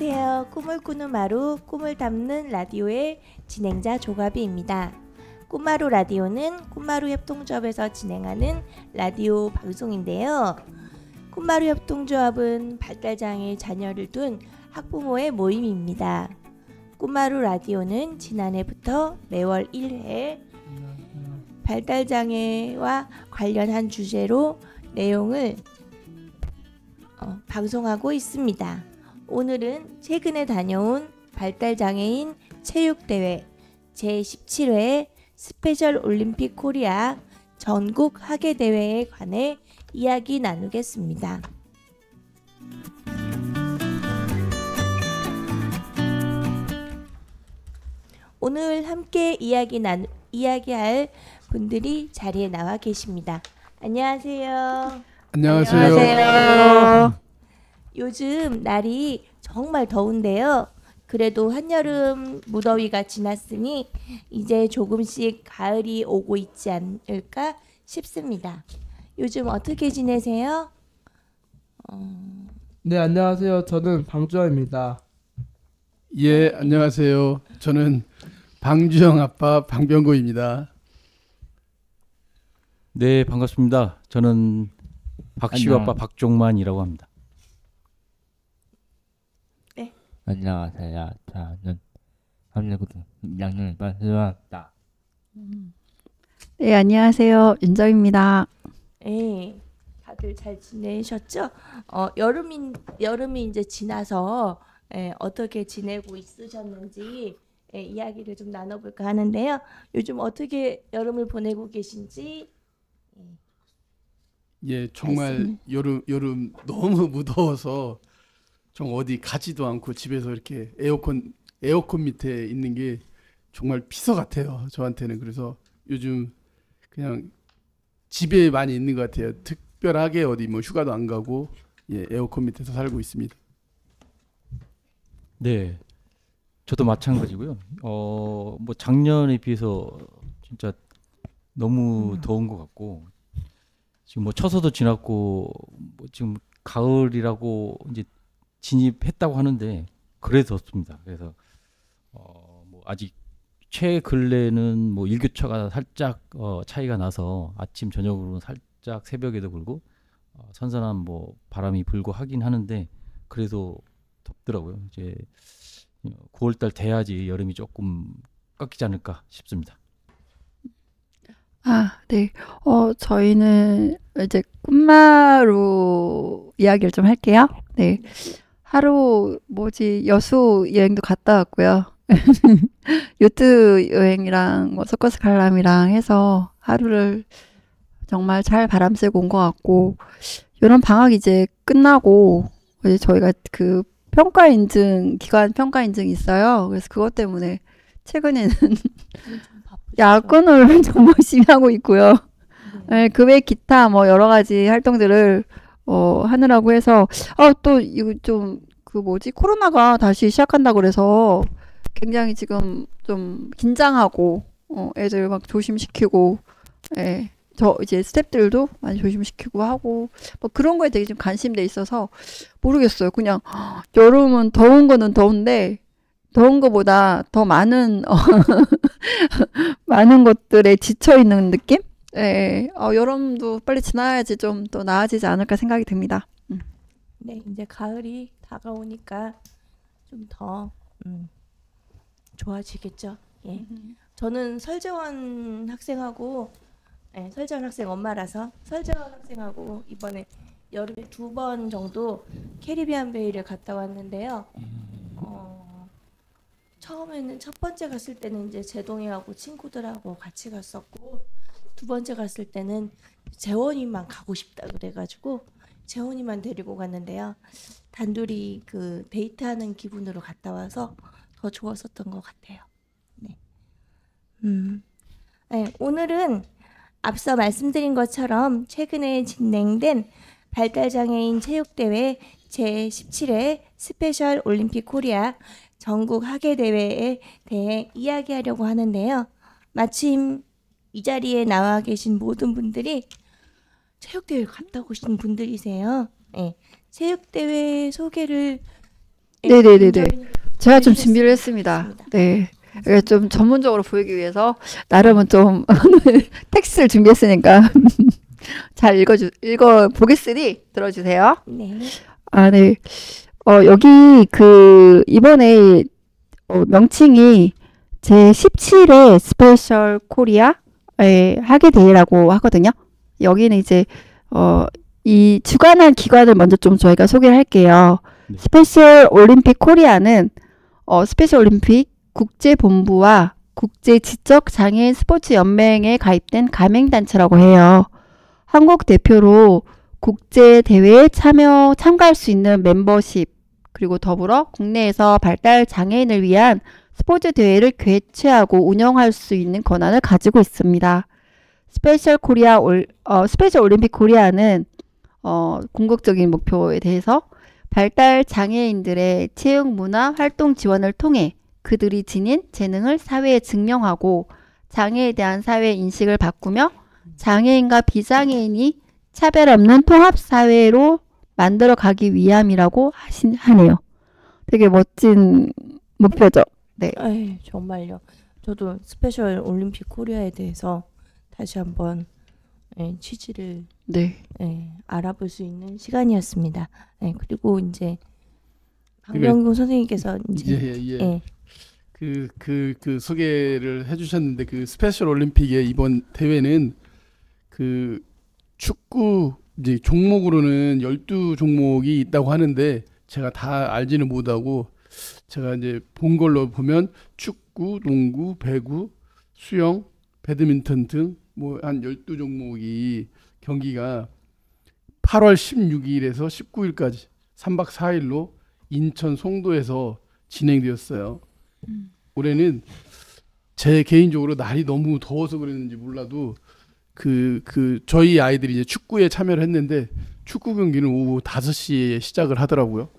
안녕하세요. 꿈을 꾸는 마루, 꿈을 담는 라디오의 진행자 조가비입니다. 꿈마루 라디오는 꿈마루 협동조합에서 진행하는 라디오 방송인데요. 꿈마루 협동조합은 발달장애 자녀를 둔 학부모의 모임입니다. 꿈마루 라디오는 지난해부터 매월 1회 발달장애와 관련한 주제로 내용을 방송하고 있습니다. 오늘은 최근에 다녀온 발달장애인 체육대회 제17회 스페셜 올림픽 코리아 전국 하계대회에 관해 이야기 나누겠습니다. 오늘 함께 이야기할 분들이 자리에 나와 계십니다. 안녕하세요. 안녕하세요. 요즘 날이 정말 더운데요. 그래도 한여름 무더위가 지났으니 이제 조금씩 가을이 오고 있지 않을까 싶습니다. 요즘 어떻게 지내세요? 네, 안녕하세요. 저는 방주환입니다. 예, 안녕하세요. 저는 방주영 아빠 방병구입니다. 네, 반갑습니다. 저는 박시우 아빠 박종만이라고 합니다. 네. 안녕하세요. 저는 3년고등 2학년 반수입니다. 네, 안녕하세요. 윤정입니다. 네, 다들 잘 지내셨죠? 여름이 이제 지나서 어떻게 지내고 있으셨는지 이야기를 좀 나눠볼까 하는데요. 요즘 어떻게 여름을 보내고 계신지. 예, 정말 여름 너무 무더워서 좀 어디 가지도 않고 집에서 이렇게 에어컨 밑에 있는 게 정말 피서 같아요. 저한테는. 그래서 요즘 그냥 집에 많이 있는 것 같아요. 특별하게 어디 뭐 휴가도 안 가고 에어컨 밑에서 살고 있습니다. 네, 저도 마찬가지고요. 뭐 작년에 비해서 진짜 너무 더운 것 같고 지금 뭐 처서도 지났고 뭐 지금 가을이라고 이제 진입했다고 하는데 그래도 덥습니다. 그래서 뭐 아직 최근래는 뭐 일교차가 살짝 차이가 나서 아침 저녁으로는 살짝 새벽에도 불고 선선한 뭐 바람이 불고 하긴 하는데 그래도 덥더라고요. 이제 9월달 돼야지 여름이 조금 깎이지 않을까 싶습니다. 네. 저희는 이제 꿈마루 이야기를 좀 할게요. 네. 하루 여수 여행도 갔다 왔고요. 요트 여행이랑 뭐 서커스 관람이랑 해서 하루를 정말 잘 바람 쐬고 온 것 같고, 이런 방학 이제 끝나고 이제 저희가 그 기관 평가 인증이 있어요. 그래서 그것 때문에 최근에는 야근을 좀 열심히 하고 있고요. 네, 그 외 기타 뭐 여러 가지 활동들을 하느라고 해서 또 이거 좀 코로나가 다시 시작한다고 그래서 굉장히 지금 좀 긴장하고 애들 막 조심시키고 저 이제 스태프들도 많이 조심시키고 하고 뭐 그런 거에 되게 좀 관심돼 있어서 모르겠어요. 그냥 여름은 더운 거는 더운데 더운 거보다 더 많은 많은 것들에 지쳐 있는 느낌? 여름도 빨리 지나야지 좀 더 나아지지 않을까 생각이 듭니다. 네, 이제 가을이 다가오니까 좀 더 좋아지겠죠. 예. 저는 설재원 학생하고 설재원 학생 엄마라서 설재원 학생하고 이번에 여름에 2번 정도 캐리비안 베이를 갔다 왔는데요. 처음에는 첫 번째 갔을 때는 이제 제동이하고 친구들하고 같이 갔었고, 두 번째 갔을 때는 재원이만 가고 싶다 그래가지고 재원이만 데리고 갔는데요. 단둘이 그 데이트하는 기분으로 갔다 와서 더 좋았었던 것 같아요. 네. 네, 오늘은 앞서 말씀드린 것처럼 최근에 진행된 발달장애인 체육대회 제17회 스페셜 올림픽 코리아 전국 하계대회에 대해 이야기하려고 하는데요. 마침 이 자리에 나와 계신 모든 분들이 체육대회 갔다 오신 분들이세요. 네. 체육대회 소개를 네네네네. 김정인 제가 좀 해주셨- 준비를 했습니다. 했습니다. 네. 그러니까 좀 전문적으로 보이기 위해서 나름은 좀 텍스트를 준비했으니까 잘 읽어 보겠으니 들어주세요. 네. 아, 네. 여기 이번에 명칭이 제17회 스페셜 코리아의 하계 대회라고 하거든요. 여기는 이제 이 주관한 기관을 먼저 좀 저희가 소개를 할게요. 네. 스페셜 올림픽 코리아는 스페셜 올림픽 국제본부와 국제지적장애인 스포츠 연맹에 가입된 가맹단체라고 해요. 한국 대표로 국제 대회에 참가할 수 있는 멤버십, 그리고 더불어 국내에서 발달 장애인을 위한 스포츠 대회를 개최하고 운영할 수 있는 권한을 가지고 있습니다. 스페셜 올림픽 코리아는 궁극적인 목표에 대해서 발달 장애인들의 체육 문화 활동 지원을 통해 그들이 지닌 재능을 사회에 증명하고 장애에 대한 사회 인식을 바꾸며 장애인과 비장애인이 차별 없는 통합 사회로 만들어 가기 위함이라고 하네요. 되게 멋진 목표죠. 네. 에이, 정말요. 저도 스페셜 올림픽 코리아에 대해서 다시 한번 취지를 네. 알아볼 수 있는 시간이었습니다. 그리고 이제 박명구 선생님께서 이제 예. 그 소개를 해주셨는데 그 스페셜 올림픽의 이번 대회는 그 축구 이제 종목으로는 12종목이 있다고 하는데 제가 다 알지는 못하고 제가 이제 본 걸로 보면 축구, 농구, 배구, 수영, 배드민턴 등 뭐 한 12종목이 경기가 8월 16일에서 19일까지 3박 4일로 인천 송도에서 진행되었어요. 올해는 제 개인적으로 날이 너무 더워서 그랬는지 몰라도 저희 아이들이 이제 축구에 참여를 했는데 축구 경기는 오후 5시에 시작을 하더라고요.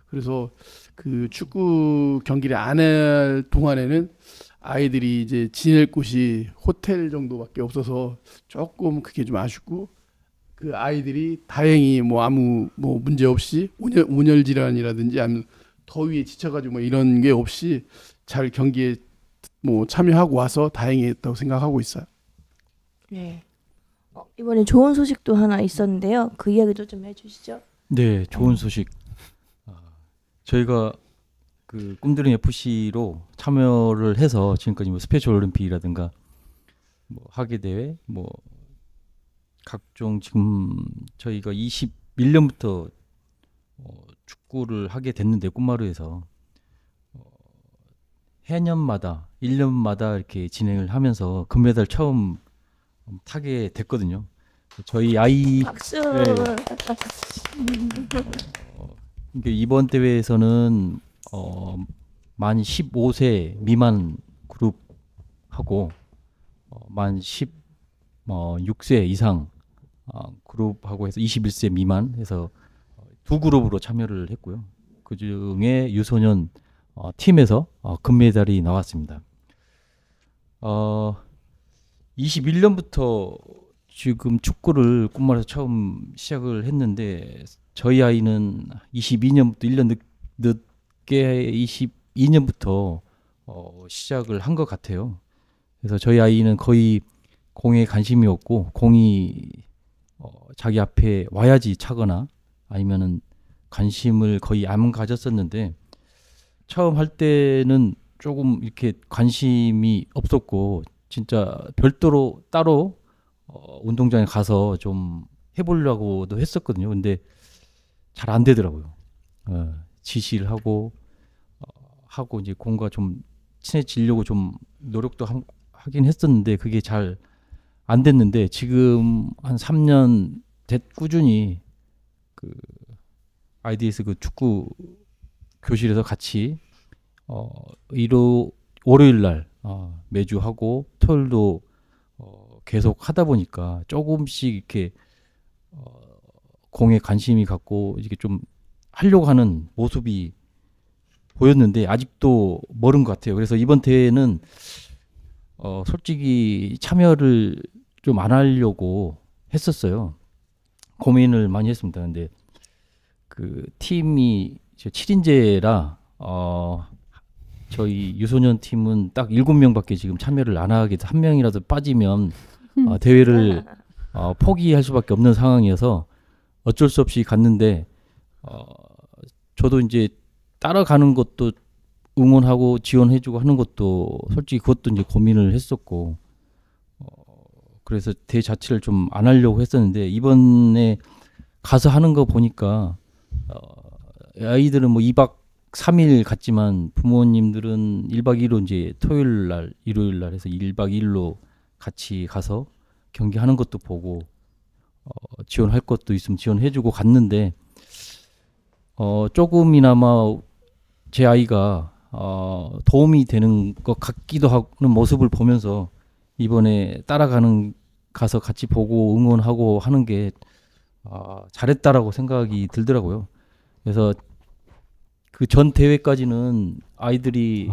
그래서 그 축구 경기를 안 할 동안에는 아이들이 이제 지낼 곳이 호텔 정도밖에 없어서 조금 그게 좀 아쉽고 그 아이들이 다행히 뭐 아무 뭐 문제 없이 온열 질환이라든지 아니면 더위에 지쳐가지고 뭐 이런 게 없이 잘 경기에 뭐 참여하고 와서 다행이었다고 생각하고 있어요. 네. 이번에 좋은 소식도 하나 있었는데요. 그 이야기도 좀 해주시죠. 네, 좋은 소식. 저희가 그 꿈드림 FC로 참여를 해서 지금까지 뭐 스페셜 올림픽이라든가 뭐 하계 대회 뭐 각종 지금 저희가 21년부터 축구를 하게 됐는데 꿈마루에서 해년마다 1년마다 이렇게 진행을 하면서 금메달 처음 타게 됐거든요. 저희 아이 박수. 그러니까 이번 대회에서는 만 15세 미만 그룹하고 만 16세 이상 그룹하고 해서 21세 미만 해서 두 그룹으로 참여를 했고요. 그 중에 유소년 팀에서 금메달이 나왔습니다. 21년부터 지금 축구를 꿈마루에서 처음 시작을 했는데 저희 아이는 22년부터 1년 늦게 22년부터 시작을 한 것 같아요. 그래서 저희 아이는 거의 공에 관심이 없고 공이 자기 앞에 와야지 차거나 아니면은 관심을 거의 안 가졌었는데 처음 할 때는 조금 이렇게 관심이 없었고 진짜 별도로 따로 운동장에 가서 좀 해보려고도 했었거든요. 근데 잘 안 되더라고요. 지시를 하고 이제 공과 좀 친해지려고 좀 노력도 하긴 했었는데 그게 잘 안 됐는데 지금 한 3년 꾸준히 그 IDS 그 축구 교실에서 같이 월요일 날 매주 하고 토요일도 계속 하다 보니까 조금씩 이렇게 공에 관심이 갖고 이렇게 좀 하려고 하는 모습이 보였는데 아직도 멀은 것 같아요. 그래서 이번 대회는 솔직히 참여를 좀 안 하려고 했었어요. 고민을 많이 했습니다. 근데 그 팀이 저 7인제라 저희 유소년 팀은 딱 7명밖에 지금 참여를 안 하게 돼서 한 명이라도 빠지면 대회를 포기할 수밖에 없는 상황이어서 어쩔 수 없이 갔는데 저도 이제 따라가는 것도 응원하고 지원해주고 하는 것도 솔직히 그것도 이제 고민을 했었고 그래서 대회 자체를 좀 안 하려고 했었는데 이번에 가서 하는 거 보니까 아이들은 뭐 2박 3일 갔지만 부모님들은 1박 2일로 이제 토요일 날 일요일 날 해서 1박 2일로 같이 가서 경기하는 것도 보고 지원할 것도 있으면 지원해주고 갔는데 조금이나마 제 아이가 도움이 되는 것 같기도 하는 모습을 보면서 이번에 가서 같이 보고 응원하고 하는 게 잘했다라고 생각이 들더라고요. 그래서 그 전 대회까지는 아이들이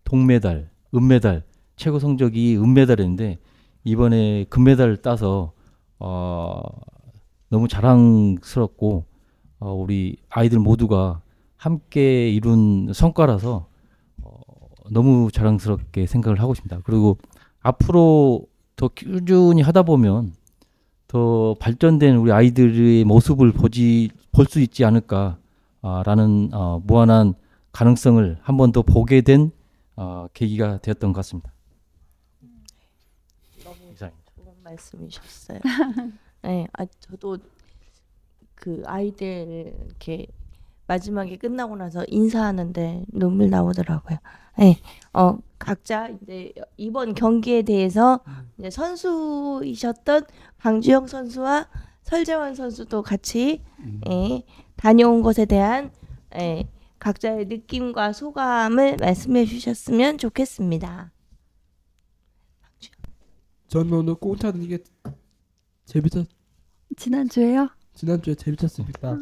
동메달, 은메달, 최고 성적이 은메달인데 이번에 금메달을 따서 너무 자랑스럽고 우리 아이들 모두가 함께 이룬 성과라서 너무 자랑스럽게 생각을 하고 있습니다. 그리고 앞으로 더 꾸준히 하다 보면 더 발전된 우리 아이들의 모습을 볼 수 있지 않을까라는 무한한 가능성을 한 번 더 보게 된 계기가 되었던 것 같습니다. 이상입니다. 좋은 말씀이셨어요. 네, 저도 그 아이들 이렇게 마지막에 끝나고 나서 인사하는데 눈물 나오더라고요. 네, 각자 이제 이번 경기에 대해서 이제 선수이셨던 방주영 선수와 설재원 선수도 같이 다녀온 것에 대한 각자의 느낌과 소감을 말씀해 주셨으면 좋겠습니다. 저는 오늘 꼭 타는 게 지난주에요? 지난주에 재밌었습니다.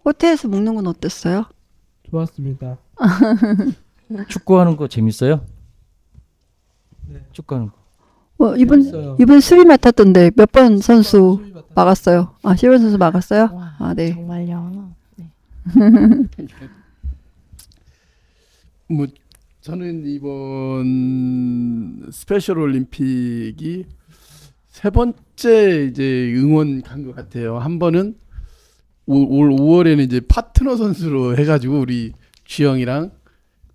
호텔에서 먹는 건 어땠어요? 좋았습니다. 축구하는 거 재밌어요? 네. 축구하는 거. 재밌어요. 이번 수비 맡았던데 몇 번 선수 막았어요? 시원 선수 막았어요? 와, 네. 정말요. 네. 뭐 저는 이번 스페셜 올림픽이 세 번째 이제 응원 간 것 같아요. 한 번은 올 5월에는 이제 파트너 선수로 해가지고 우리 주영이랑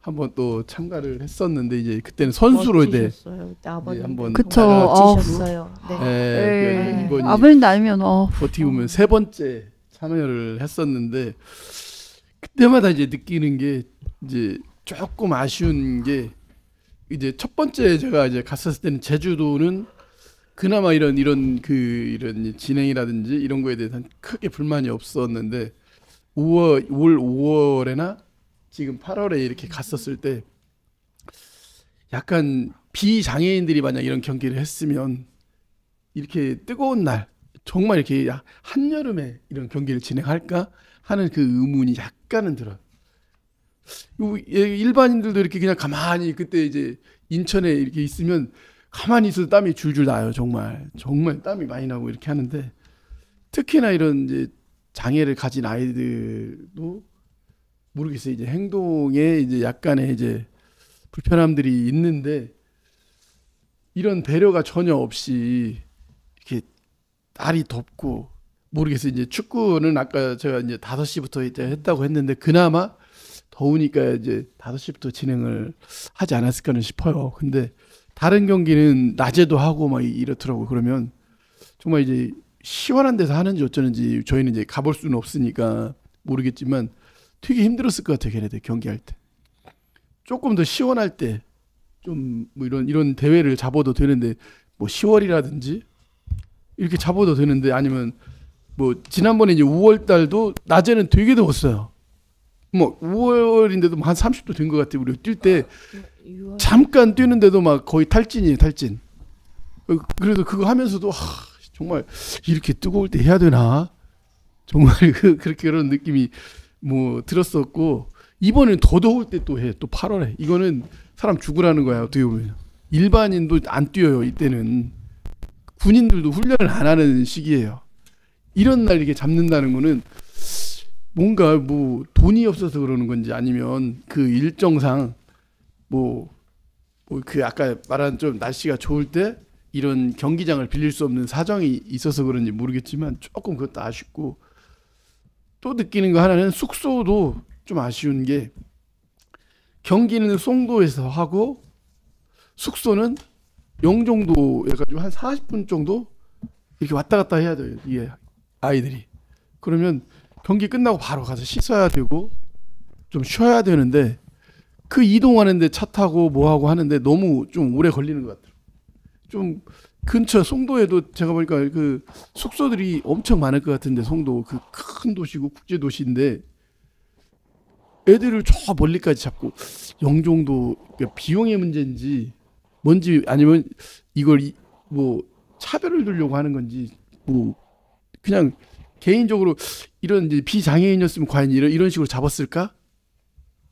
한번 또 참가를 했었는데 이제 그때는 선수로 이제 그때 아버님 한번 그쵸. 멋지셨어요. 네. 네. 이번이 아버님도 아니면 어떻게 보면 세 번째 참여를 했었는데 그때마다 이제 느끼는 게 이제 조금 아쉬운 게 이제 첫 번째 제가 이제 갔었을 때는 제주도는 그나마 이런 진행이라든지 이런 거에 대해서는 크게 불만이 없었는데 올 5월에나 지금 8월에 이렇게 갔었을 때 약간 비장애인들이 만약 이런 경기를 했으면 이렇게 뜨거운 날 정말 이렇게 한여름에 이런 경기를 진행할까 하는 그 의문이 약간은 들어요. 일반인들도 이렇게 그냥 가만히 그때 이제 인천에 이렇게 있으면 가만히 있어도 땀이 줄줄 나요. 정말 땀이 많이 나고 이렇게 하는데 특히나 이런 이제 장애를 가진 아이들도 모르겠어요. 이제 행동에 이제 약간의 이제 불편함들이 있는데 이런 배려가 전혀 없이 이렇게 날이 덥고 모르겠어요. 이제 축구는 아까 제가 이제 5시부터 이제 했다고 했는데 그나마 더우니까 이제 5시부터 진행을 하지 않았을까는 싶어요. 근데 다른 경기는 낮에도 하고 막 이렇더라고. 그러면 정말 이제 시원한 데서 하는지 어쩌는지 저희는 이제 가볼 수는 없으니까 모르겠지만 되게 힘들었을 것 같아요. 걔네들 경기할 때. 조금 더 시원할 때 좀 뭐 이런 대회를 잡아도 되는데 뭐 10월이라든지 이렇게 잡아도 되는데 아니면 뭐 지난번에 이제 5월 달도 낮에는 되게 더웠어요. 뭐 5월인데도 한 30도 된 것 같아요. 우리 뛸 때 잠깐 뛰는데도 막 거의 탈진이에요. 탈진. 그래도 그거 하면서도 정말 이렇게 뜨거울 때 해야 되나? 정말 그렇게 그런 느낌이 뭐 들었었고 이번엔 더 더울 때 또 해. 또 8월에. 이거는 사람 죽으라는 거야. 어떻게 보면. 일반인도 안 뛰어요. 이때는. 군인들도 훈련을 안 하는 시기예요. 이런 날 이렇게 잡는다는 거는 뭔가 뭐 돈이 없어서 그러는 건지 아니면 그 일정상 뭐 그 아까 말한 좀 날씨가 좋을 때 이런 경기장을 빌릴 수 없는 사정이 있어서 그런지 모르겠지만 조금 그것도 아쉽고, 또 느끼는 거 하나는 숙소도 좀 아쉬운 게 경기는 송도에서 하고 숙소는 영종도 해가지고 한 40분 정도 이렇게 왔다 갔다 해야 돼요. 이게 아이들이. 그러면 경기 끝나고 바로 가서 씻어야 되고 좀 쉬어야 되는데 그 이동하는데 차 타고 뭐 하고 하는데 너무 좀 오래 걸리는 것 같아요. 좀 근처 송도에도 제가 보니까 그 숙소들이 엄청 많을 것 같은데, 송도 그 큰 도시고 국제 도시인데 애들을 저 멀리까지 잡고 영종도 비용의 문제인지 뭔지 아니면 이걸 뭐 차별을 두려고 하는 건지 뭐 그냥 개인적으로 이런 이제 비장애인이었으면 과연 이런 식으로 잡았을까?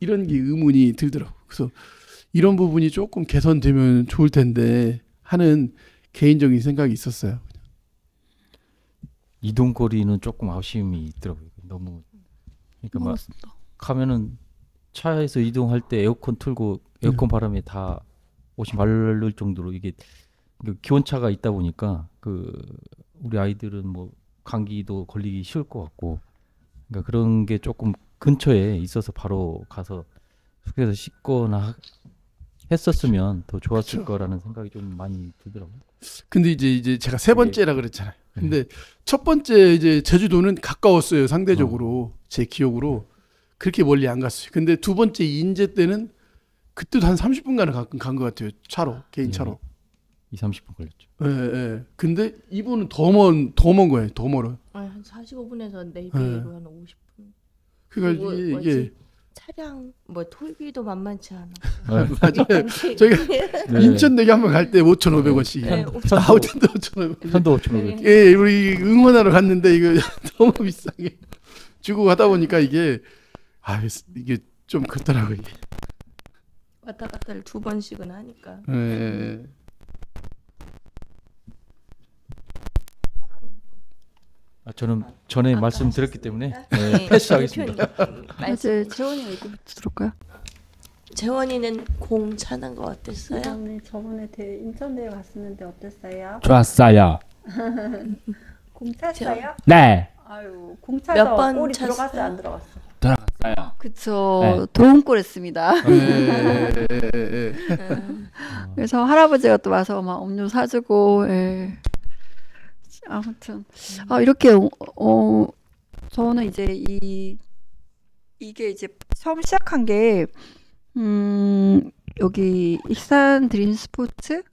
이런 게 의문이 들더라고. 그래서 이런 부분이 조금 개선되면 좋을 텐데 하는 개인적인 생각이 있었어요. 이동 거리는 조금 아쉬움이 있더라고요. 너무 그러니까 막 가면은 차에서 이동할 때 에어컨 틀고 에어컨 바람에 다 옷이 마를 정도로 이게 기온차가 있다 보니까 그 우리 아이들은 뭐 감기도 걸리기 쉬울 것 같고, 그러니까 그런 게 조금 근처에 있어서 바로 가서 숙소에서 씻거나 했었으면 더 좋았을 그쵸. 거라는 생각이 좀 많이 들더라고요. 근데 이제 제가 세 번째라 그랬잖아요. 근데 첫 번째 이제 제주도는 가까웠어요, 상대적으로. 제 기억으로 그렇게 멀리 안 갔어요. 근데 두 번째 인제 때는 그때도 한 30분간은 가끔 간 것 같아요. 차로, 개인 차로. 2-30분 걸렸죠. 예, 예. 근데 이분은 더 먼 거예요. 더 멀어요. 아니, 한 45분에서 네이비로 한 50분. 그러니까 그리고 이게 뭐지? 차량 뭐 톨비도 만만치 않아. 맞아요. 저희가 인천대교 한번 갈 때 5,500원씩. 네, 아웃텐도 5,500원. 편도 5,500원. 예, 우리 응원하러 갔는데 이거 너무 비싸게 주고 가다 보니까 이게 좀 그렇더라고요. 이게. 왔다 갔다를 2번씩은 하니까. 예, 예. 저는 전에 아까 말씀드렸기 때문에 네, 패스하겠습니다. 이제 채원이가 얘기 들을까요? 재원이는 공 차는 거 어땠어요? 저번에 인천대회 갔었는데 어땠어요? 좋았어요. 공 찼어요? 네. 아유, 공 몇 차서 번 골이 찼어요? 들어갔어 안 들어갔어? 들어갔어요. 그쵸. 네. 도움골 했습니다. 예. 그래서 할아버지가 또 와서 막 음료 사주고, 예. 아무튼 이렇게 저는 이제 이게 이제 처음 시작한 게 여기 익산 드림 스포츠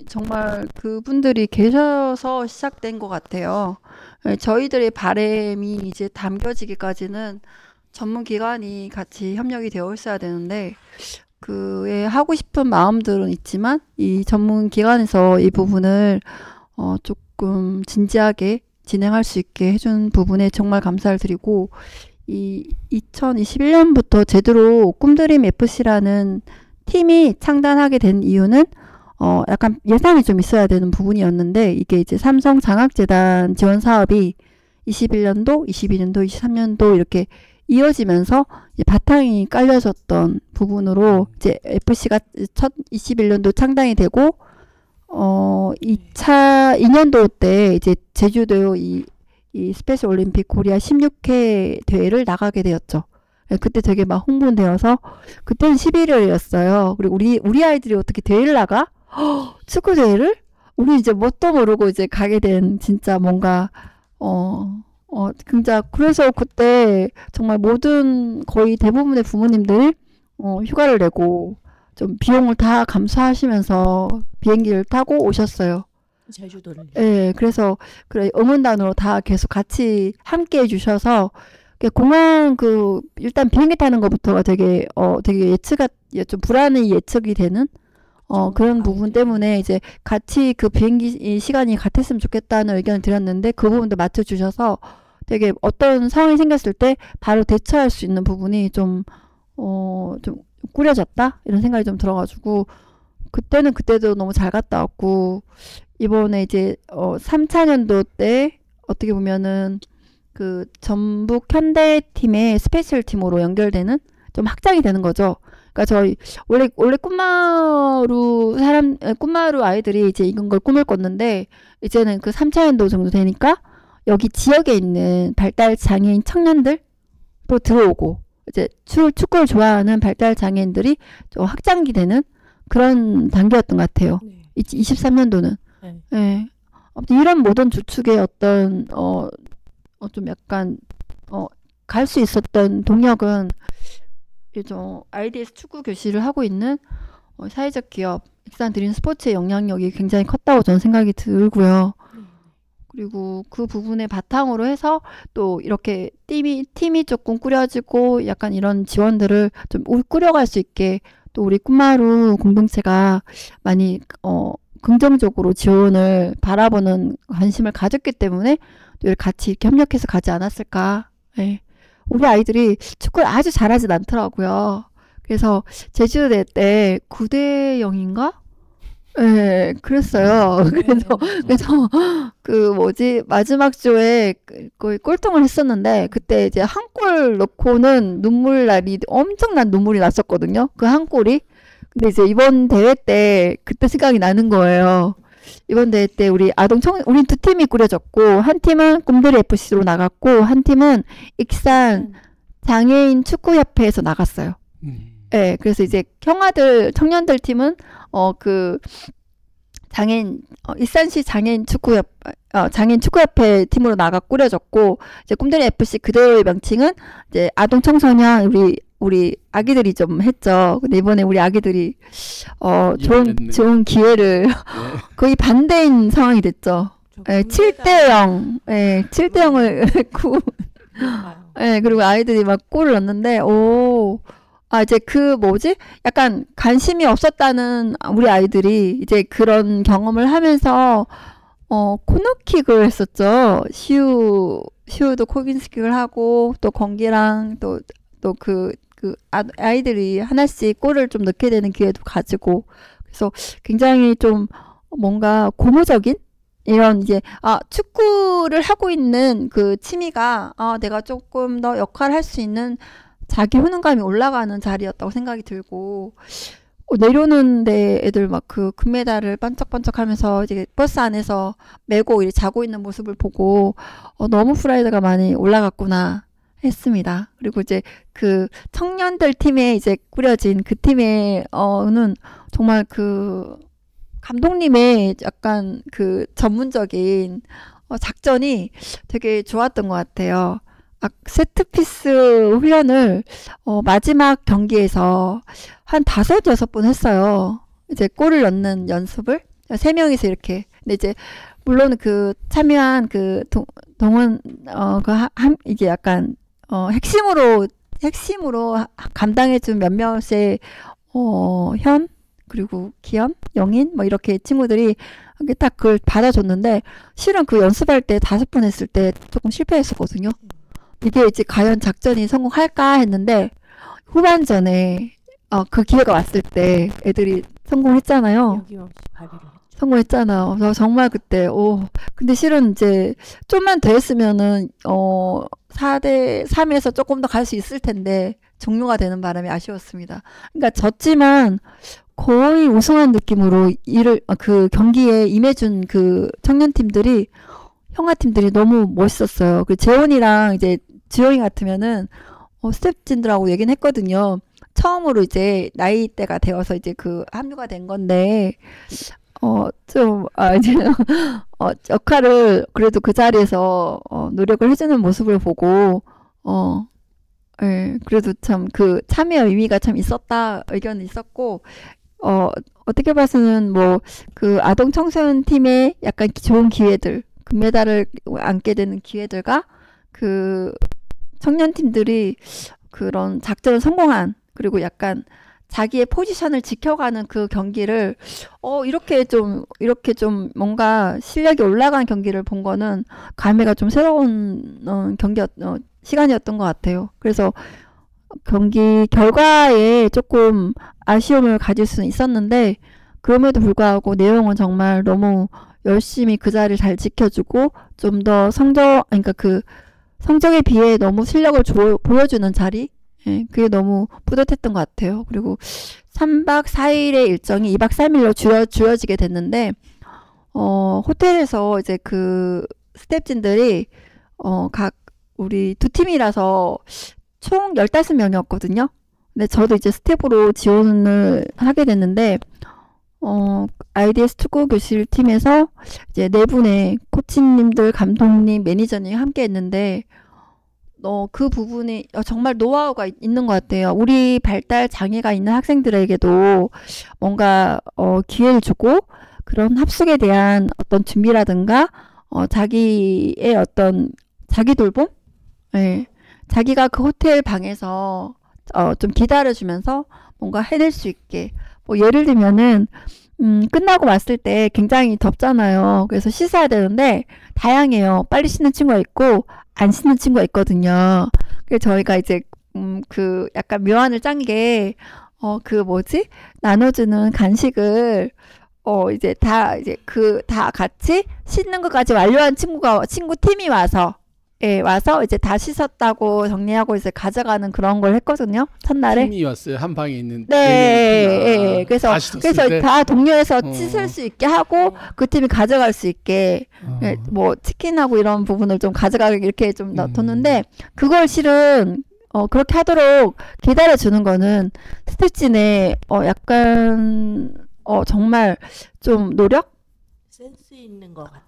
정말 그분들이 계셔서 시작된 것 같아요. 예, 저희들의 바람이 이제 담겨지기까지는 전문 기관이 같이 협력이 되어 있어야 되는데 그에 하고 싶은 마음들은 있지만 이 전문 기관에서 이 부분을 조금 진지하게 진행할 수 있게 해준 부분에 정말 감사를 드리고, 이 2021년부터 제대로 꿈드림 FC라는 팀이 창단하게 된 이유는 약간 예산이 좀 있어야 되는 부분이었는데, 이게 이제 삼성 장학재단 지원 사업이 21년도, 22년도, 23년도 이렇게 이어지면서 이제 바탕이 깔려졌던 부분으로 이제 FC가 첫 21년도 창단이 되고 2년도 때 이제 제주도 이 스페셜 올림픽 코리아 16회 대회를 나가게 되었죠. 그때 되게 막 홍보되어서 그때는 11월이었어요. 그리고 우리 아이들이 어떻게 대회를 나가? 축구 대회를? 우리 이제 뭣도 모르고 이제 가게 된 진짜 뭔가 진짜 그래서 그때 정말 거의 대부분의 부모님들이 휴가를 내고 좀 비용을 다 감수하시면서 비행기를 타고 오셨어요. 제주도를. 예, 그래서 응원단으로 다 계속 같이 함께 해주셔서 공항 일단 비행기 타는 것부터가 되게 좀 불안이 예측이 되는 그런 부분 때문에 이제 같이 그 비행기 시간이 같았으면 좋겠다는 의견을 드렸는데 그 부분도 맞춰주셔서 되게 어떤 상황이 생겼을 때 바로 대처할 수 있는 부분이 좀 꾸려졌다 이런 생각이 좀 들어가지고 그때도 너무 잘 갔다 왔고, 이번에 이제 3차년도 때 어떻게 보면은 그 전북 현대팀의 스페셜 팀으로 연결되는 좀 확장이 되는 거죠. 그러니까 저희 원래 꿈마루 아이들이 이제 이런 걸 꿈을 꿨는데 이제는 그 3차 연도 정도 되니까 여기 지역에 있는 발달 장애인 청년들도 들어오고 이제 축구를 좋아하는 발달 장애인들이 좀 확장이 되는 그런 단계였던 것 같아요. 네. 23년도는. 네. 예. 아무튼 이런 모든 주축의 어떤 좀 약간 갈 수 있었던 동력은 좀 IDS 축구 교실을 하고 있는 사회적 기업 익산 드림 스포츠의 영향력이 굉장히 컸다고 저는 생각이 들고요. 그리고 그 부분에 바탕으로 해서 또 이렇게 팀이 조금 꾸려지고 약간 이런 지원들을 좀 꾸려갈 수 있게 또 우리 꿈마루 공동체가 많이 긍정적으로 지원을 바라보는 관심을 가졌기 때문에 또 이렇게 같이 이렇게 협력해서 가지 않았을까. 네. 우리 아이들이 축구를 아주 잘하진 않더라고요. 그래서 제주대 때 9대 0인가? 네, 그랬어요. 그래서 그 마지막 조에 거의 꼴통을 했었는데 그때 이제 한 골 넣고는 엄청난 눈물이 났었거든요. 그 한 골이. 근데 이제 이번 대회 때 그때 생각이 나는 거예요. 이번 대회 때 우리 우리 두 팀이 꾸려졌고 한 팀은 꿈돌이 FC로 나갔고 한 팀은 익산 장애인 축구협회에서 나갔어요. 네, 그래서 이제 청년들 팀은 그 익산시 장애인 축구협회 팀으로 나가 꾸려졌고 이제 꿈돌이 FC 그대로의 명칭은 이제 아동 청소년 우리 아기들이 좀 했죠. 근데 이번에 우리 아기들이 좋은 기회를 거의 반대인 상황이 됐죠. 7대 0. 네, 7대 0을 네, 그리고 아이들이 막 골을 넣었는데 이제 약간 관심이 없었다는 우리 아이들이 이제 그런 경험을 하면서 코너킥을 했었죠. 시우도 코너킥을 하고 또 건기랑 또 아이들이 하나씩 골을 좀 넣게 되는 기회도 가지고 그래서 굉장히 좀 뭔가 고무적인 이런 이제 축구를 하고 있는 그 취미가 내가 조금 더 역할을 할 수 있는 자기 효능감이 올라가는 자리였다고 생각이 들고 내려오는데 애들 막 그 금메달을 반짝반짝하면서 이제 버스 안에서 메고 이렇게 자고 있는 모습을 보고 너무 프라이드가 많이 올라갔구나 했습니다. 그리고 이제 그 청년들 팀에 이제 꾸려진 그 팀에는 정말 그 감독님의 약간 그 전문적인 작전이 되게 좋았던 것 같아요. 세트피스 훈련을 마지막 경기에서 한 5-6번 했어요. 이제 골을 넣는 연습을 3명이서 이렇게. 근데 이제 물론 그 참여한 그 동원 이게 약간 핵심으로 감당해준 몇몇의 현 그리고 기현, 영인 뭐 이렇게 친구들이 딱 그걸 받아줬는데 실은 그 연습할 때 5번 했을 때 조금 실패했었거든요. 이게 이제 과연 작전이 성공할까 했는데 후반전에 그 기회가 왔을 때 애들이 성공했잖아요. 성공했잖아요. 그래서 정말 그때 근데 실은 이제 좀만 더 했으면은 4대 3에서 조금 더 갈 수 있을 텐데 종료가 되는 바람에 아쉬웠습니다. 그러니까 졌지만 거의 우승한 느낌으로 그 경기에 임해준 그 청년팀들이 형아팀들이 너무 멋있었어요. 그 재원이랑 이제 지영이 같으면은 스텝진들하고 얘기는 했거든요. 처음으로 이제 나이대가 되어서 이제 그 합류가 된 건데 이제 역할을 그래도 그 자리에서 노력을 해주는 모습을 보고 예, 그래도 참 그 참여 의미가 참 있었다 의견이 있었고 어떻게 봐서는 뭐 그 아동 청소년 팀의 약간 좋은 기회들 금메달을 안게 되는 기회들과 그 청년 팀들이 그런 작전을 성공한 그리고 약간 자기의 포지션을 지켜가는 그 경기를 이렇게 좀 뭔가 실력이 올라간 경기를 본 거는 감회가 좀 새로운 시간이었던 것 같아요. 그래서 경기 결과에 조금 아쉬움을 가질 수는 있었는데 그럼에도 불구하고 내용은 정말 너무 열심히 그 자리를 잘 지켜주고 좀 더 그러니까 그 성적에 비해 너무 실력을 보여주는 자리, 예, 그게 너무 뿌듯했던 것 같아요. 그리고 3박 4일의 일정이 2박 3일로 줄여지게 됐는데, 호텔에서 이제 그 스태프진들이, 각 우리 두 팀이라서 총 15명이었거든요. 근데 저도 이제 스텝으로 지원을 하게 됐는데, IDS 축구 교실 팀에서 이제 네 분의 코치님들, 감독님, 매니저님이 함께 했는데, 그 부분이 정말 노하우가 있는 것 같아요. 우리 발달 장애가 있는 학생들에게도 뭔가 기회를 주고 그런 합숙에 대한 어떤 준비라든가 자기의 어떤 자기 돌봄, 예, 자기가 그 호텔 방에서 좀 기다려주면서 뭔가 해낼 수 있게, 뭐 예를 들면은 끝나고 왔을 때 굉장히 덥잖아요. 그래서 씻어야 되는데 다양해요. 빨리 씻는 친구가 있고 안 씻는 친구가 있거든요. 그래서 저희가 이제 그 약간 묘안을 짠 게 그 뭐지? 나눠주는 간식을 이제 다 같이 씻는 것까지 완료한 친구 팀이 와서, 예, 와서 이제 다 씻었다고 정리하고 이제 가져가는 그런 걸 했거든요. 첫날에. 팀이 왔어요. 한 방에 있는. 네, 예, 예. 그래서 때? 다 동료해서 씻을 수 있게 하고 그 팀이 가져갈 수 있게, 예, 뭐 치킨하고 이런 부분을 좀 가져가게 이렇게 좀 놔뒀는데, 그걸 실은 그렇게 하도록 기다려 주는 거는 스태프진의 약간 정말 좀 노력? 센스 있는 것 같아요.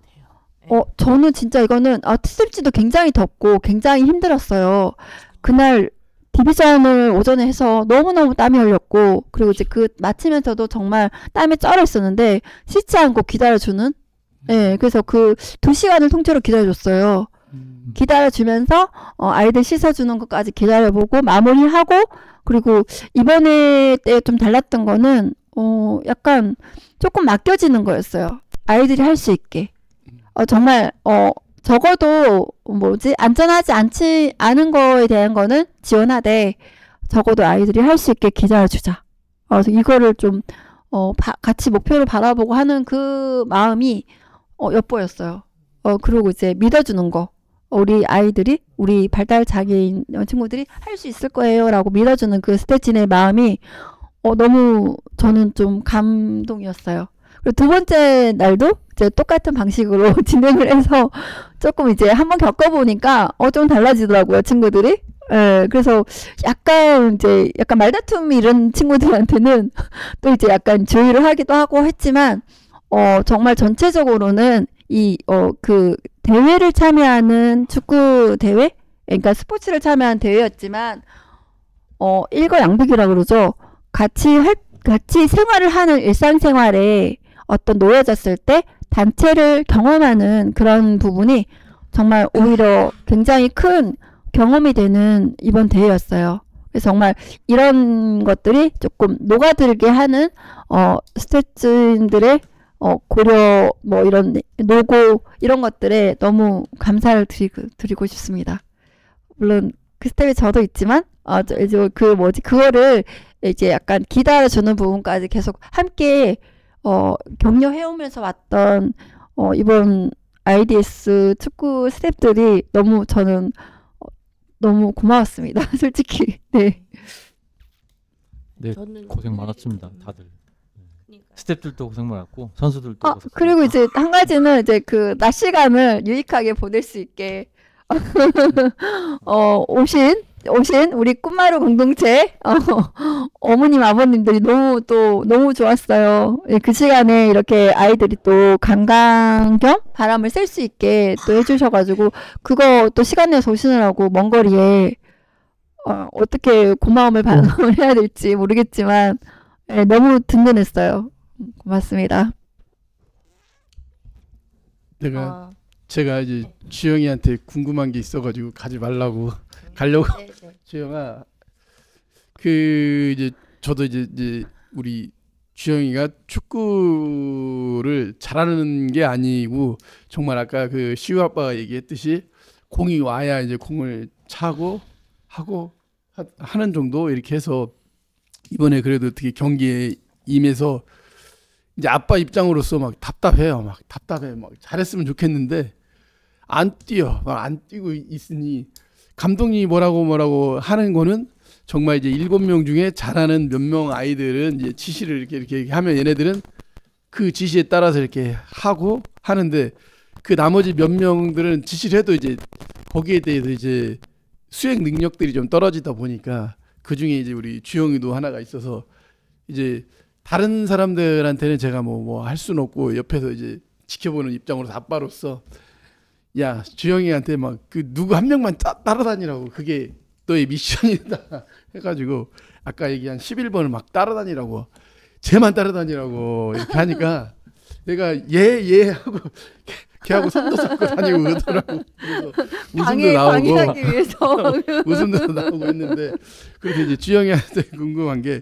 저는 진짜 이거는 스텝지도 굉장히 덥고 굉장히 힘들었어요. 그날 디비전을 오전에 해서 너무너무 땀이 흘렸고, 그리고 이제 그 마치면서도 정말 땀에 쩔어 있었는데 씻지 않고 기다려주는, 예, 그래서 그 2시간을 통째로 기다려줬어요. 기다려주면서 아이들 씻어주는 것까지 기다려보고 마무리하고, 그리고 이번에 때 좀 달랐던 거는 약간 조금 맡겨지는 거였어요. 아이들이 할 수 있게. 정말 적어도 뭐지, 안전하지 않은 거에 대한 거는 지원하되 적어도 아이들이 할 수 있게 기다려주자. 그래서 이거를 좀 같이 목표를 바라보고 하는 그 마음이 엿보였어요. 그리고 이제 믿어주는 거, 우리 아이들이, 우리 발달 장애인 친구들이 할 수 있을 거예요라고 믿어주는 그 스태프진의 마음이 너무 저는 좀 감동이었어요. 그리고 두 번째 날도 이제 똑같은 방식으로 진행을 해서 조금 이제 한번 겪어보니까 좀 달라지더라고요, 친구들이. 예, 그래서 약간 말다툼 이런 친구들한테는 또 이제 약간 조율을 하기도 하고 했지만, 정말 전체적으로는 그 대회를 참여하는 축구 대회, 그러니까 스포츠를 참여한 대회였지만, 일거양득이라고 그러죠. 같이 생활을 하는 일상생활에 어떤 놓여졌을 때 단체를 경험하는 그런 부분이 정말 오히려 굉장히 큰 경험이 되는 이번 대회였어요. 그래서 정말 이런 것들이 조금 녹아들게 하는 스태프진들의 고려, 뭐 이런 노고, 이런 것들에 너무 감사를 드리고 싶습니다. 물론 그 스텝이 저도 있지만 이제 그거를 이제 약간 기다려주는 부분까지 계속 함께 격려해오면서 왔던 이번 IDS 축구 스태프들이 저는 너무 고마웠습니다. 솔직히. 네. 네, 저는 고생 많았습니다, 다들. 그러니까요. 스태프들도 고생 많았고 선수들도 고생 그리고 많았고. 이제 한 가지는 이제 그 낮 시간을 유익하게 보낼 수 있게 오신 우리 꿈마루 공동체 어머님 아버님들이 너무 좋았어요. 예, 그 시간에 이렇게 아이들이 또 관광 겸 바람을 쐴 수 있게 또 해주셔가지고, 그거 또 시간 내서 오시느라고 먼 거리에 어떻게 고마움을 반응을 해야 될지 모르겠지만, 예, 너무 든든했어요. 고맙습니다. 제가 이제 주영이한테 궁금한 게 있어가지고 가지 말라고 가려고. 네, 네. 주영아, 이제 저도 이제 우리 주영이가 축구를 잘하는 게 아니고 정말 아까 그 시우 아빠가 얘기했듯이 공이 와야 이제 공을 차고 하고 하는 정도 이렇게 해서 이번에 그래도 어떻게 경기에 임해서 이제 아빠 입장으로서 막 답답해요. 막 잘했으면 좋겠는데 안 뛰어. 안 뛰고 있으니 감독님이 뭐라고 하는 거는 정말 이제 7명 중에 잘하는 몇 명 아이들은 이제 지시를 이렇게 하면 얘네들은 그 지시에 따라서 이렇게 하고 하는데 그 나머지 몇 명들은 지시를 해도 이제 거기에 대해서 이제 수행 능력들이 좀 떨어지다 보니까 그 중에 이제 우리 주영이도 하나가 있어서 이제 다른 사람들한테는 제가 뭐 할 수는 없고 옆에서 이제 지켜보는 입장으로 아빠로서 야 주영이한테 막 그 누구 한 명만 따라다니라고 그게 너의 미션이다 해가지고 아까 얘기한 11번을 막 따라다니라고 쟤만 따라다니라고 이렇게 하니까 내가 얘 하고 걔하고 손도 잡고 다니고 그러더라고. 그래서 웃음도 나오고 방해하기 위해서. 웃음도 나오고 했는데 그래서 이제 주영이한테 궁금한 게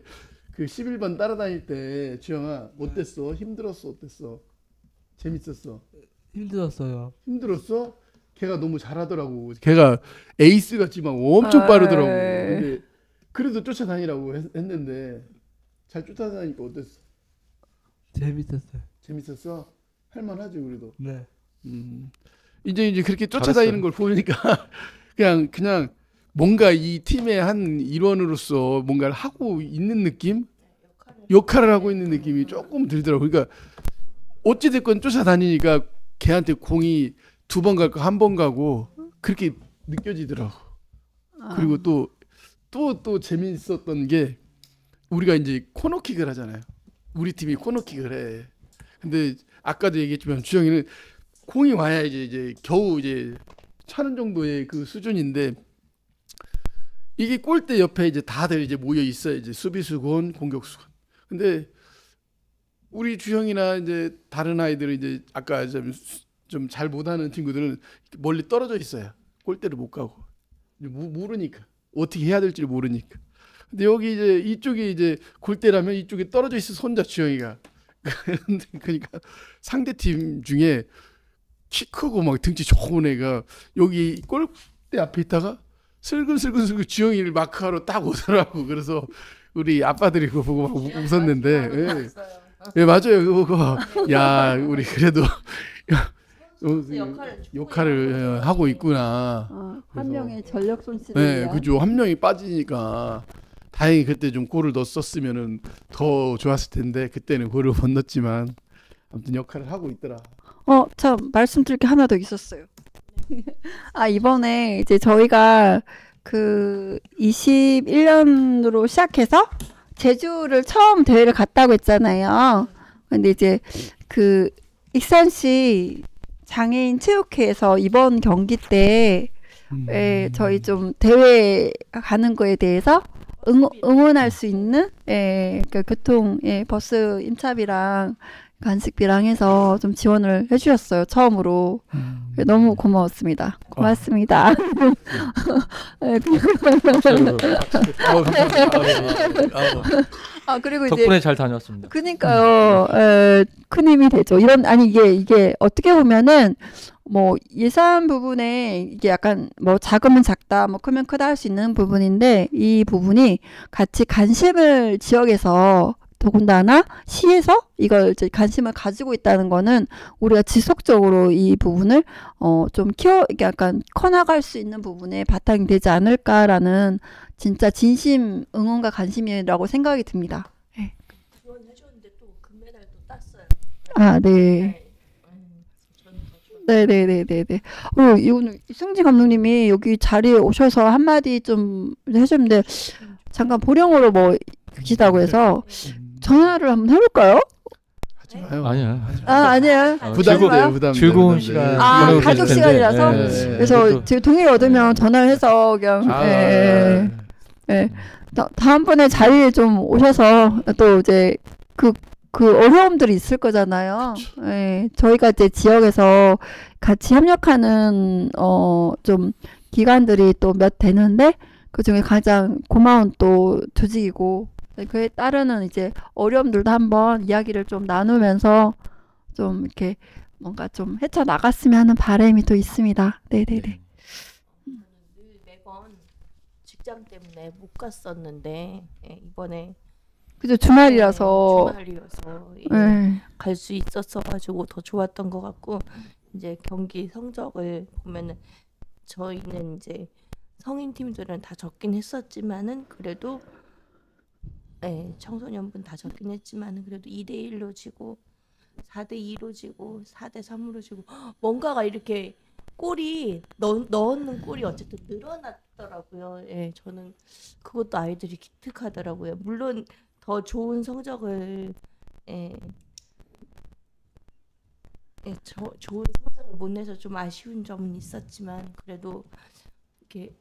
그 11번 따라다닐 때 주영아 어땠어? 힘들었어? 어땠어? 재밌었어? 힘들었어요. 힘들었어? 걔가 너무 잘하더라고. 걔가 에이스 같이 막 엄청 빠르더라고. 근데 그래도 쫓아다니라고 했는데 잘 쫓아다니니까 어땠어? 재밌었어요. 재밌었어? 할만하지 그래도. 네. 이제 그렇게 쫓아다니는 걸 보니까 그냥 뭔가 이 팀의 한 일원으로서 뭔가를 하고 있는 느낌? 역할을 하고 있는 느낌이 조금 들더라고. 그러니까 어찌 됐건 쫓아다니니까 걔한테 공이 2번 갈까 1번 가고 그렇게 느껴지더라고. 그리고 또 재밌었던 게 우리가 이제 코너킥을 하잖아요. 우리 팀이 코너킥을 해. 근데 아까도 얘기했지만 주영이는 공이 와야 이제 겨우 이제 차는 정도의 그 수준인데 이게 골대 옆에 이제 다들 이제 모여 있어요. 이제 수비수건 공격수건. 근데 우리 주영이나 이제 다른 아이들은 이제 아까 좀 잘 못하는 친구들은 멀리 떨어져 있어요. 골대를 못 가고 모르니까 어떻게 해야 될지 모르니까. 근데 여기 이제 이쪽이 이제 골대라면 이쪽에 떨어져 있어 혼자 주영이가. 그러니까 상대 팀 중에 키 크고 막 등치 좋은 애가 여기 골대 앞에 있다가 슬근슬근 주영이를 마크하러 딱 오더라고. 그래서 우리 아빠들이 그거 보고 막 웃었는데, 예, 맞아요. 그거 야 우리 그래도 역할을 하고 있구나. 한 명의 전력 손실을 네, 위한. 그죠. 한 명이 빠지니까 다행히 그때 좀 골을 넣었으면은 더 좋았을 텐데 그때는 골을 못 넣었지만 아무튼 역할을 하고 있더라. 참 말씀드릴 게 하나 더 있었어요. 이번에 이제 저희가 그 21년으로 시작해서 제주를 처음 대회를 갔다고 했잖아요. 근데 이제 그 익산시 장애인 체육회에서 이번 경기 때 저희 좀 대회 가는 거에 대해서 응원할 수 있는 그러니까 교통 버스 임차비랑 간식비랑 해서 좀 지원을 해주셨어요. 처음으로. 너무 고마웠습니다. 고맙습니다. 그리고 이제 덕분에 잘 다녔습니다. 그니까요. 큰 힘이 되죠. 이게 어떻게 보면은 뭐 예산 부분에 이게 약간 뭐 작으면 작다, 뭐 크면 크다 할 수 있는 부분인데 이 부분이 같이 관심을 지역에서 더군다나 시에서 이걸 이제 관심을 가지고 있다는 거는 우리가 지속적으로 이 부분을 좀 이게 약간 커나갈 수 있는 부분에 바탕이 되지 않을까라는 진짜 진심 응원과 관심이라고 생각이 듭니다. 네. 지원해줬는데 또 금메달도 땄어요. 네. 네네네네네. 오늘 이승지 감독님이 여기 자리에 오셔서 한마디 좀 해주는데 잠깐 보령으로 뭐 계시다고 해서 전화를 한번 해볼까요? 하지 마요. 아니야. 아니야. 부담돼요. 부담. 즐거운 시간. 가족 시간이라서. 그래서 지금 동의 얻으면 전화를 해서 그냥. 다음번에 자리에 좀 오셔서 또 이제 그 어려움들이 있을 거잖아요. 저희가 이제 지역에서 같이 협력하는 좀 기관들이 또 몇 되는데 그 중에 가장 고마운 또 조직이고 그에 따르는 이제 어려움들도 한번 이야기를 좀 나누면서 좀 이렇게 뭔가 좀 헤쳐 나갔으면 하는 바람이 또 있습니다. 네네네. 늘 매번 직장 때문에 못 갔었는데 이번에 그죠 주말이라서 갈 수 있었어 가지고 더 좋았던 것 같고 이제 경기 성적을 보면은 저희는 이제 성인 팀들은 다 졌긴 했었지만은 그래도 예, 청소년분 다 졌긴 했지만은 그래도 2대1로 지고 4대2로 지고 4대3으로 지고 뭔가가 이렇게 골이 넣는 골이 어쨌든 늘어났더라고요. 예, 저는 그것도 아이들이 기특하더라고요. 물론 더 좋은 성적을 예, 좋은 성적을 못 내서 좀 아쉬운 점은 있었지만 그래도 이렇게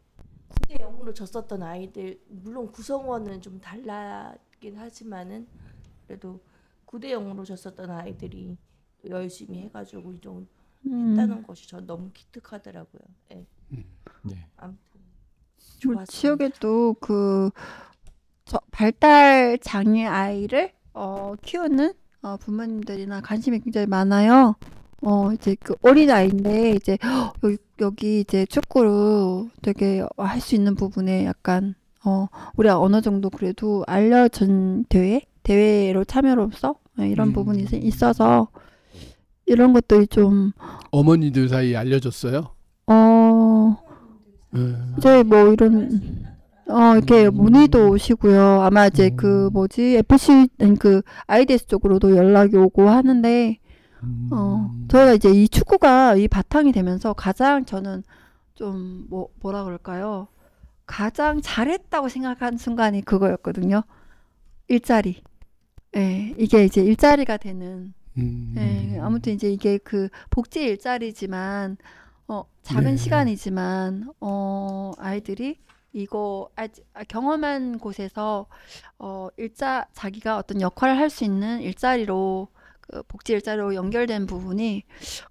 9대 0으로 졌었던 아이들 물론 구성원은 좀 달라긴 하지만은 그래도 9대 0으로 졌었던 아이들이 열심히 해가지고 이 정도 했다는 것이 전 너무 기특하더라고요. 예. 네. 아무튼 우리 좋았습니다. 지역에도 발달 장애 아이를 키우는 부모님들이나 관심이 굉장히 많아요. 이제 그 어린 아이인데 이제 여기 이제 축구로 되게 할 수 있는 부분에 약간 우리가 어느 정도 그래도 알려진 대회로 참여로서 이런 부분이 있어서 이런 것들이 좀 어머니들 사이에 알려졌어요. 이제 뭐 이런 이렇게 문의도 오시고요. 아마 이제 그 뭐지 FC 그 IDS 쪽으로도 연락이 오고 하는데 저희가 이제 이 축구가 이 바탕이 되면서 가장 저는 좀 뭐라 그럴까요? 가장 잘했다고 생각한 순간이 그거였거든요. 일자리. 예, 이게 이제 일자리가 되는. 예, 아무튼 이제 이게 그 복지 일자리지만 작은 네. 시간이지만 아이들이 이거 경험한 곳에서 자기가 어떤 역할을 할 수 있는 일자리로 그 복지 일자리로 연결된 부분이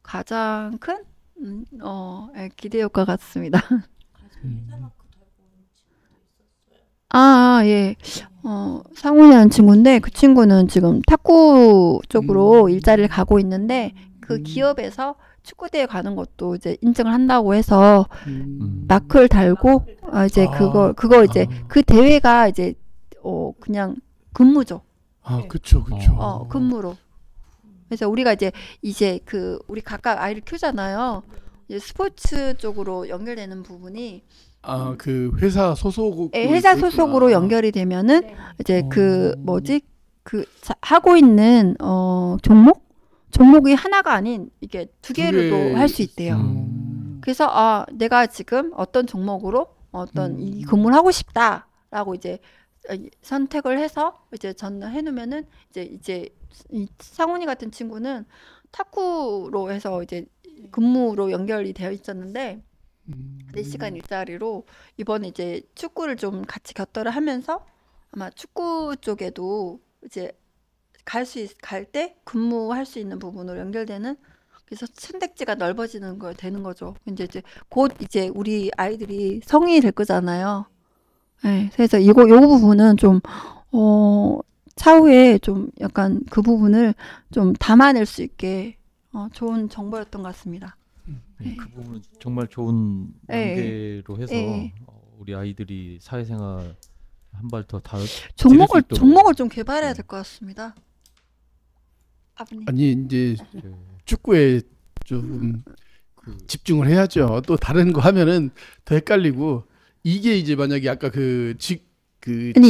가장 큰 기대 효과 같습니다. 예. 상훈이라는 친구인데 그 친구는 지금 탁구 쪽으로 일자리를 가고 있는데 그 기업에서 축구대회 가는 것도 이제 인증을 한다고 해서 마크를 달고 이제 그거 이제 그 대회가 이제 그냥 근무죠. 그쵸. 근무로. 그래서 우리가 이제 그 우리 각각 아이를 키우잖아요. 이제 스포츠 쪽으로 연결되는 부분이 그 회사 소속 회사 소속으로 연결이 되면은 이제 그 뭐지 하고 있는 종목이 하나가 아닌 이게 두 개로도 할 수 있대요. 그래서 내가 지금 어떤 종목으로 이 근무를 하고 싶다라고 이제 선택을 해서 이제 해놓으면은 이제 이 상훈이 같은 친구는 탁구로 해서 이제 근무로 연결이 되어 있었는데 4시간 일자리로 이번에 이제 축구를 좀 같이 곁들여 하면서 아마 축구 쪽에도 이제 갈 때 근무할 수 있는 부분으로 연결되는 그래서 선택지가 넓어지는 거 되는 거죠. 이제 곧 이제 우리 아이들이 성인이 될 거잖아요. 네, 그래서 요 부분은 좀 차후에 좀 약간 그 부분을 좀 담아낼 수 있게 좋은 정보였던 것 같습니다. 그 부분은 정말 좋은 연계로 해서 네. 우리 아이들이 사회생활 한 발 더 종목을 좀 개발해야 될 것 같습니다. 아버님. 아니 이제 축구에 좀 집중을 해야죠. 또 다른 거 하면은 더 헷갈리고 이게 이제 만약에 아까 아니,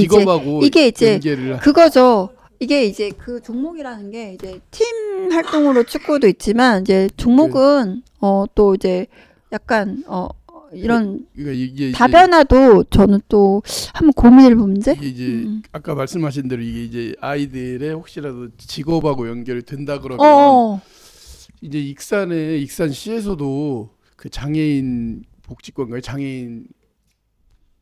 직업하고 이게 이제 연계를 그거죠. 이게 이제 그 종목이라는 게 이제 팀 활동으로 축구도 있지만 이제 종목은 또 이제 약간 이런 그러니까 이게 다변화도 저는 또 한번 고민을 문제. 이게 이제 아까 말씀하신 대로 이게 이제 아이들의 혹시라도 직업하고 연결이 된다 그러면 이제 익산시에서도 그 장애인 복지관가요? 장애인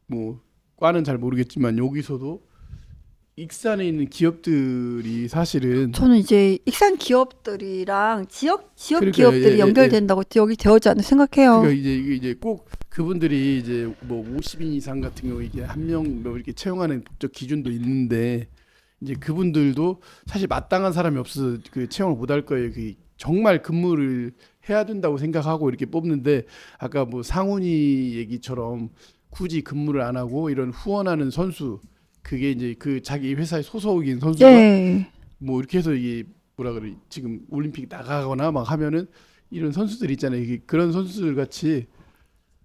뭐 과는 잘 모르겠지만 여기서도 익산에 있는 기업들이 사실은 저는 이제 익산 기업들이랑 지역 그러니까요. 기업들이 연결된다고 여기 되어지 않나 생각해요. 그러니까 이제 꼭 그분들이 이제 뭐 50인 이상 같은 경우 이게 한 명 뭐 이렇게 채용하는 법적 기준도 있는데 이제 그분들도 사실 마땅한 사람이 없어서 그 채용을 못 할 거예요. 그 정말 근무를 해야 된다고 생각하고 이렇게 뽑는데 아까 뭐 상훈이 얘기처럼 굳이 근무를 안 하고 이런 후원하는 선수 그게 이제 그 자기 회사에 소속인 선수가 뭐 이렇게 해서 이게 뭐라 그래 지금 올림픽 나가거나 막 하면은 이런 선수들 있잖아요. 이게 그런 선수들 같이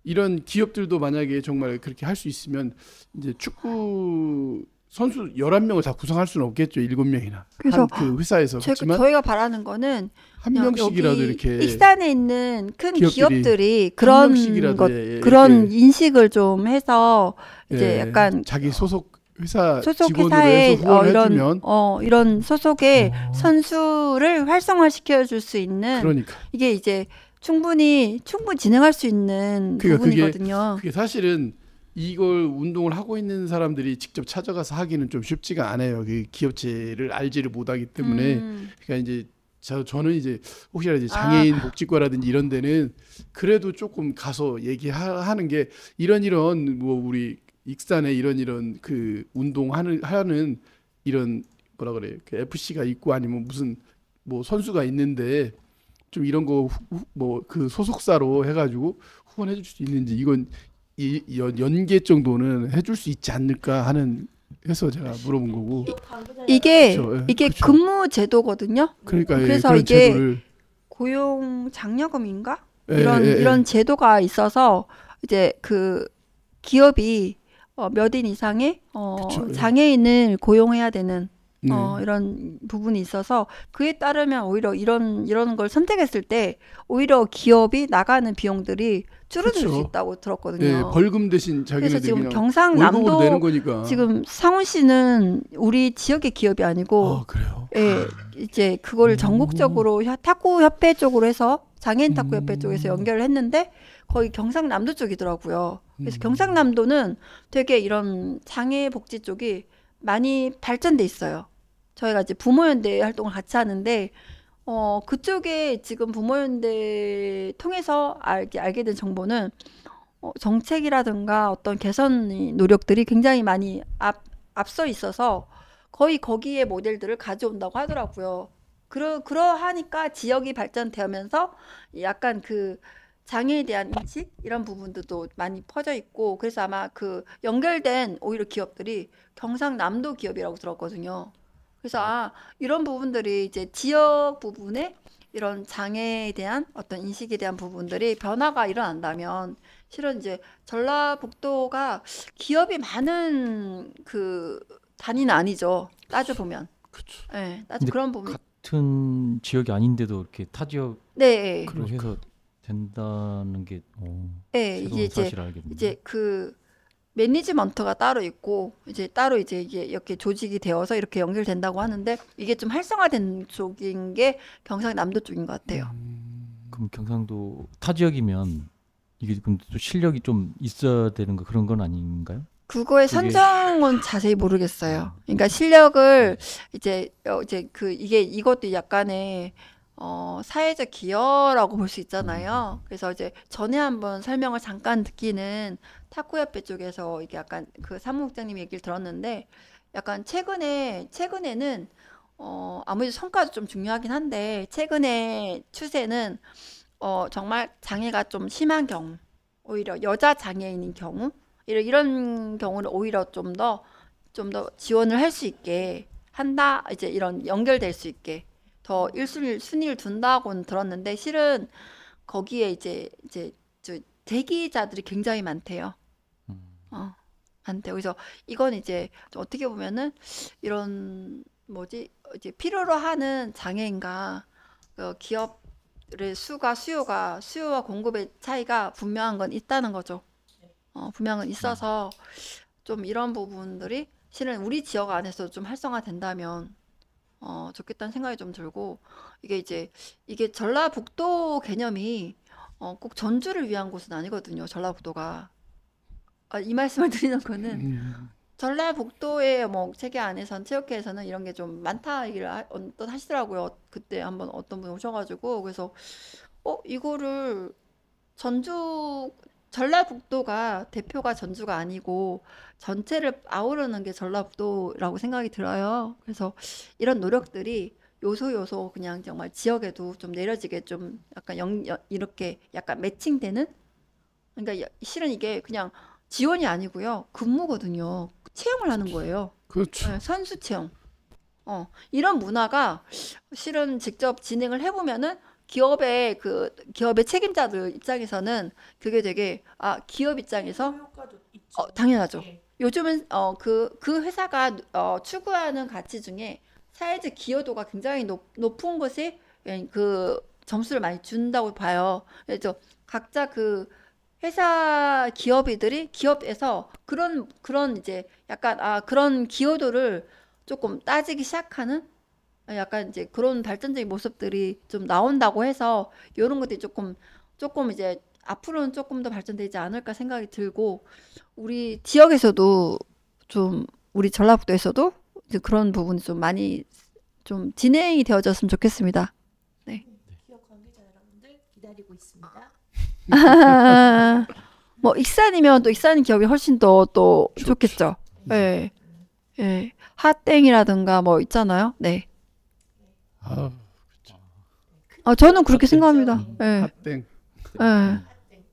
이런 기업들도 만약에 정말 그렇게 할 수 있으면 이제 축구 선수 11명을 다 구성할 수는 없겠죠. 7명이나. 그래서 그 회사에서. 그렇지만 저희가 바라는 거는 한 명씩이라도 여기 이렇게 익산에 있는 큰 기업들이 기업들이 한 그런 명씩이라도 것 예, 그런 이렇게, 인식을 좀 해서 이제 예, 약간 자기 소속 회사 소속 직원으로 회사에 해서 후원을 이런 해주면 이런 소속의 선수를 활성화시켜 줄 수 있는 그러니까 이게 이제 충분히 진행할 수 있는 그러니까 부분이거든요. 그게 사실은 이걸 운동을 하고 있는 사람들이 직접 찾아가서 하기는 좀 쉽지가 않아요. 그 기업체를 알지를 못하기 때문에 그러니까 이제 저는 이제 혹시나 이제 장애인 복지과라든지 이런 데는 그래도 조금 가서 얘기하는 게 이런 뭐 우리 익산에 이런 그 운동하는 이런 뭐라 그래 그 FC가 있고 아니면 무슨 뭐 선수가 있는데 좀 이런 거 뭐 그 소속사로 해가지고 후원해 줄 수 있는지 이건 연계 정도는 해줄 수 있지 않을까 하는 해서 제가 물어본 거고 이게 그렇죠. 이게 그렇죠. 근무 제도거든요. 그러니까 그래서 그런 이게 제도를 고용 장려금인가 예, 이런 제도가 있어서 이제 그 기업이 몇 인 이상의 그쵸, 예. 장애인을 고용해야 되는 네. 이런 부분이 있어서 그에 따르면 오히려 이런 걸 선택했을 때 오히려 기업이 나가는 비용들이 줄어들 수 그쵸. 있다고 들었거든요. 예, 벌금 대신 그래서 자기네들이 지금 그냥 월급으로 경상남도 내는 거니까. 지금 상훈 씨는 우리 지역의 기업이 아니고 아 그래요. 예, 이제 그걸 전국적으로 탁구 협회 쪽으로 해서 장애인 탁구 협회 쪽에서 연결을 했는데 거의 경상남도 쪽이더라고요. 그래서 경상남도는 되게 이런 장애 복지 쪽이 많이 발전돼 있어요. 저희가 이제 부모연대 활동을 같이 하는데 그쪽에 지금 부모연대 통해서 알게 된 정보는 정책이라든가 어떤 개선 노력들이 굉장히 많이 앞서 있어서 거의 거기에 모델들을 가져온다고 하더라고요. 그러하니까 지역이 발전되면서 약간 그 장애에 대한 인식 이런 부분들도 많이 퍼져 있고 그래서 아마 그 연결된 오히려 기업들이 경상남도 기업이라고 들었거든요. 그래서 이런 부분들이 이제 지역 부분에 이런 장애에 대한 어떤 인식에 대한 부분들이 변화가 일어난다면 실은 이제 전라북도가 기업이 많은 그 단위는 아니죠. 따져보면. 그렇죠. 네, 근데 그런 부분. 같은 지역이 아닌데도 이렇게 타 지역으로 네, 해서 된다는 게 네, 새로운 이게 사실 알겠네요. 이제 그 매니지먼트가 따로 있고 이제 따로 이제 이게 이렇게 조직이 되어서 이렇게 연결된다고 하는데 이게 좀 활성화된 쪽인 게 경상남도 쪽인 것 같아요. 그럼 경상도 타 지역이면 이게 그럼 또 실력이 좀 있어야 되는 거 그런 건 아닌가요? 그거의 그게- 선정은 자세히 모르겠어요. 그러니까 실력을 이제 그 이것도 약간의 사회적 기여라고 볼 수 있잖아요. 그래서 이제 전에 한번 설명을 잠깐 듣기는 탁구협회 쪽에서 이게 약간 그 사무국장님 얘기를 들었는데 약간 최근에는 아무래도 성과도 좀 중요하긴 한데 최근에 추세는 정말 장애가 좀 심한 경우 오히려 여자 장애인인 경우 이런 경우를 오히려 좀 더 지원을 할 수 있게 한다. 이제 이런 연결될 수 있게 더 순위를 둔다고는 들었는데 실은 거기에 이제 저 대기자들이 굉장히 많대요. 많대요. 그래서 이건 이제 좀 어떻게 보면은 이런 뭐지 이제 필요로 하는 장애인과 기업의 수요와 공급의 차이가 분명한 건 있다는 거죠. 분명은 있어서 좀 이런 부분들이 실은 우리 지역 안에서 좀 활성화된다면 좋겠다는 생각이 좀 들고 이게 전라북도 개념이 꼭 전주를 위한 곳은 아니거든요. 전라북도가 이 말씀을 드리는 거는 전라북도의 뭐 체계 안에선 체육회에서는 이런 게 좀 많다 얘기를 어떤 하시더라고요. 그때 한번 어떤 분이 오셔가지고 그래서 이거를 전라북도가 대표가 전주가 아니고 전체를 아우르는 게 전라북도라고 생각이 들어요. 그래서 이런 노력들이 요소 그냥 정말 지역에도 좀 내려지게 좀 약간 이렇게 약간 매칭되는 그러니까 실은 이게 그냥 지원이 아니고요. 근무거든요. 체험을 하는 거예요. 그렇죠. 네, 선수 체험. 이런 문화가 실은 직접 진행을 해보면은 기업의 기업의 책임자들 입장에서는 그게 되게 기업 입장에서 효과도 있죠. 당연하죠. 예. 요즘은 그 회사가 추구하는 가치 중에 사회적 기여도가 굉장히 높은 것에 그 점수를 많이 준다고 봐요. 그래서 각자 그 회사 기업에서 그런 이제 약간 그런 기여도를 조금 따지기 시작하는 약간 이제 그런 발전적인 모습들이 좀 나온다고 해서 이런 것들이 조금 이제 앞으로는 조금 더 발전되지 않을까 생각이 들고 우리 지역에서도 좀 우리 전라북도에서도 이제 그런 부분이 좀 많이 좀 진행이 되어졌으면 좋겠습니다. 기업 관계자 여러분들 기다리고 있습니다. 뭐 익산이면 또 익산 기업이 훨씬 더 또 좋겠죠. 예. 예. 핫땡이라든가 뭐 있잖아요. 네. 저는 그렇게 생각합니다. 예. 핫땡. 예.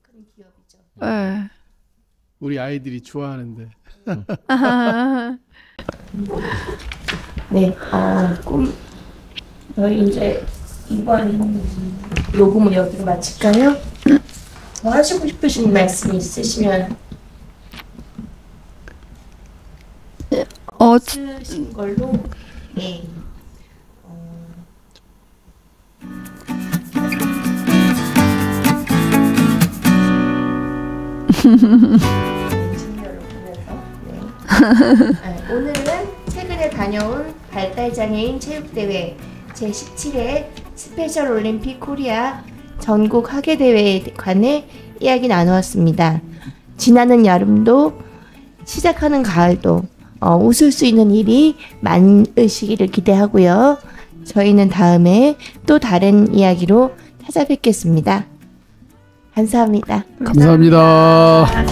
큰 기업이죠. 예. 우리 아이들이 좋아하는데. 네, 저희 이제 이번 녹음을 여기로 마칠까요? 뭐 하시고 싶으신 말씀 있으시면 쓰신 걸로. 네. 진료를 보면서. 네. 오늘은 최근에 다녀온 발달장애인 체육대회 제17회 스페셜 올림픽 코리아 전국 하계대회에 관해 이야기 나누었습니다. 지나는 여름도 시작하는 가을도 웃을 수 있는 일이 많으시기를 기대하고요. 저희는 다음에 또 다른 이야기로 찾아뵙겠습니다. 감사합니다. 감사합니다.